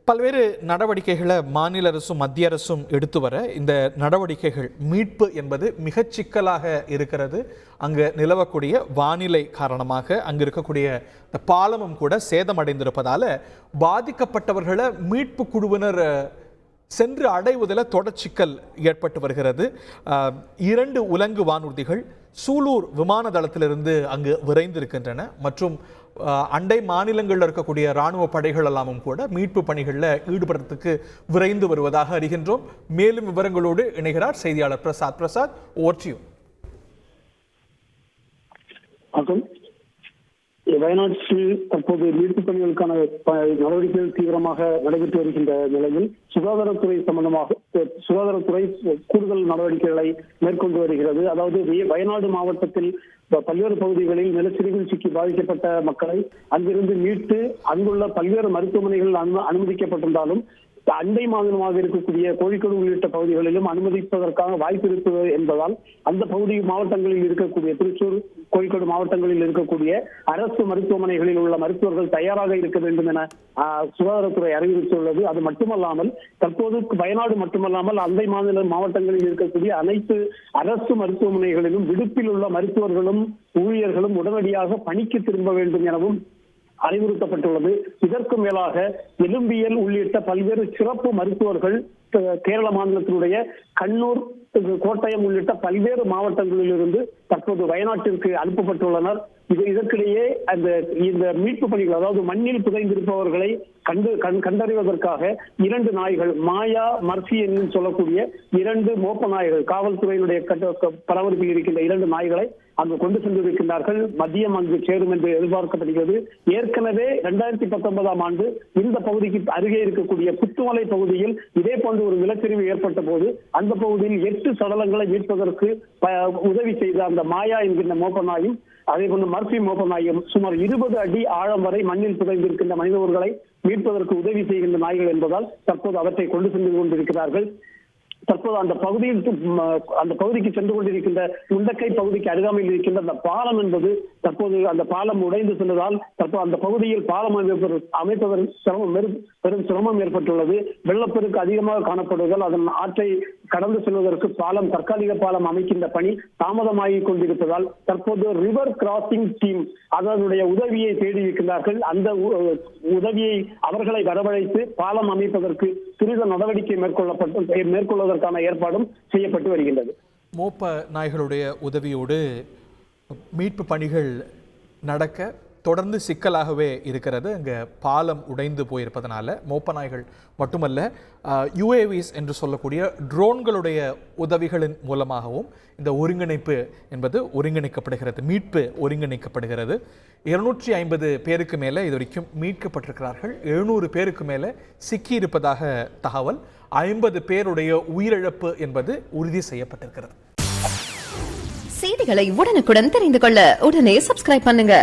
பல்வேறு நடவடிக்கைகளை மாநில அரசும் மத்திய அரசும் எடுத்து வர இந்த நடவடிக்கைகள் மீட்பு என்பது மிகச் சிக்கலாக இருக்கிறது. அங்கு நிலவக்கூடிய வானிலை காரணமாக அங்கு இருக்கக்கூடிய இந்த பாலமும் கூட சேதமடைந்திருப்பதால பாதிக்கப்பட்டவர்களை மீட்பு குழுவினர் சென்று அடைவதில் தொடர்ச்சிக்கல் ஏற்பட்டு வருகிறது. 2 உலங்கு வானூர்திகள் சூலூர் விமான தளத்திலிருந்து அங்கு விரைந்திருக்கின்றன மற்றும் அண்டை மாநிலங்களில் இருக்கக்கூடிய இராணுவ படைகள் எல்லாமும் கூட மீட்பு பணிகளில் ஈடுபடுறதுக்கு விரைந்து வருவதாக அறிகின்றோம். மேலும் விவரங்களோடு இணைகிறார் செய்தியாளர் பிரசாத். ஓர்ச்சியும் வயநாட்டில் தற்போது மீட்புப் பணிகளுக்கான நடவடிக்கைகள் தீவிரமாக நடைபெற்று வருகின்ற நிலையில் சுகாதாரத்துறை கூடுதல் நடவடிக்கைகளை மேற்கொண்டு வருகிறது. அதாவது வயநாடு மாவட்டத்தில் பல்வேறு பகுதிகளில் நிலச்சரிவில் சிக்கி பாதிக்கப்பட்ட மக்களை அங்கிருந்து மீட்டு அங்குள்ள பல்வேறு மருத்துவமனைகளில் அனுமதிக்கப்பட்டிருந்தாலும் அண்டை மாநிலமாக இருக்கக்கூடிய கோழிக்கோடு உள்ளிட்ட பகுதிகளிலும் அனுமதிப்பதற்கான வாய்ப்பு இருப்பது என்பதால் அந்த பகுதி மாவட்டங்களில் இருக்கக்கூடிய திருச்சூர், கோழிக்கோடு மாவட்டங்களில் இருக்கக்கூடிய அரசு மருத்துவமனைகளில் உள்ள மருத்துவர்கள் தயாராக இருக்க வேண்டும் என சுகாதாரத்துறை அறிவித்துள்ளது. அது மட்டுமல்லாமல் தற்போது வயநாடு மட்டுமல்லாமல் அண்டை மாநில மாவட்டங்களில் இருக்கக்கூடிய அனைத்து அரசு மருத்துவமனைகளிலும் விடுப்பில் உள்ள மருத்துவர்களும் ஊழியர்களும் உடனடியாக பணிக்கு திரும்ப வேண்டும் எனவும் அறிவுறுத்தப்பட்டுள்ளது. இதற்கு மேலாக எலும்பியல் உள்ளிட்ட பல்வேறு சிறப்பு மருத்துவர்கள் கேரள மாநிலத்தினுடைய கண்ணூர், கோட்டயம் உள்ளிட்ட பல்வேறு மாவட்டங்களில் இருந்து தற்போது வயநாட்டிற்கு அனுப்பப்பட்டுள்ளனர். இதற்கிடையே இந்த மீட்பு பணிகள், அதாவது மண்ணில் புதைந்திருப்பவர்களை கண்டறிவதற்காக 2 நாய்கள், மாயா, மர்சி என்று சொல்லக்கூடிய 2 மோப்ப நாய்கள், காவல்துறையினுடைய பராமரிப்பில் இருக்கின்ற 2 நாய்களை அங்கு கொண்டு சென்றிருக்கின்றார்கள். மதியம் அங்கு சேரும் என்று எதிர்பார்க்கப்படுகிறது. ஏற்கனவே 2019ஆம் ஆண்டு இந்த பகுதிக்கு அருகே இருக்கக்கூடிய புத்துமலை பகுதியில் இதே போன்ற ஒரு நிலச்சரிவு ஏற்பட்ட போது அந்த பகுதியில் 8 சடலங்களை மீட்பதற்கு உதவி செய்த அந்த மாயா என்கின்ற மோப்ப நாயும் அதே போன்று மர்சி மோப்ப நாயும் சுமார் 20 அடி ஆழம் வரை மண்ணில் புதைந்திருக்கின்ற மனித உயிர்களை மீட்பதற்கு உதவி செய்கின்ற நாய்கள் என்பதால் தற்போது அவற்றை கொண்டு சென்று கொண்டிருக்கிறார்கள். தற்போது அந்த பகுதிக்கு சென்று கொண்டிருக்கின்ற முண்டக்கை பகுதிக்கு அருகாமையில் இருக்கின்ற அந்த பாலம் என்பது தற்போது அந்த பாலம் உடைந்து சென்றதால் தற்போது அந்த பகுதியில் பாலம் அமைப்பதற்கு பெரும் சிரமம் ஏற்பட்டுள்ளது. வெள்ளப்பெருக்கு அதிகமாக காணப்படுவதால் அதன் ஆற்றை கடந்து செல்வதற்கு தற்காலிக பாலம் அமைக்கின்ற பணி தாமதமாகிக் கொண்டிருப்பதால் தற்போது ரிவர் கிராசிங் டீம் அதனுடைய உதவியை தேடியிருக்கிறார்கள். அந்த உதவியை அவர்களை வரவழைத்து பாலம் அமைப்பதற்கு துரித நடவடிக்கை மேற்கொள்வதற்கான ஏற்பாடும் செய்யப்பட்டு வருகின்றது. மோப்ப நாய்களுடைய உதவியோடு மீட்பு பணிகள் நடக்க தொடர்ந்து சிக்கலாகவே இருக்கிறது. அங்கே பாலம் உடைந்து போயிருப்பதனால மோப்ப நாய்கள் மட்டுமல்ல, UAVs என்று சொல்லக்கூடிய ட்ரோன்களுடைய உதவிகளின் மூலமாகவும் இந்த ஒருங்கிணைப்பு என்பது ஒருங்கிணைக்கப்படுகிறது, மீட்பு ஒருங்கிணைக்கப்படுகிறது. 250 பேருக்கு மேலே இது வரைக்கும் மீட்கப்பட்டிருக்கிறார்கள். 700 பேருக்கு மேலே சிக்கியிருப்பதாக தகவல். 50 பேருடைய உயிரிழப்பு என்பது உறுதி செய்யப்பட்டிருக்கிறது. செய்திகளை உடனுக்குடன் தெரிந்து கொள்ள உடனே சப்ஸ்கிரைப் பண்ணுங்க.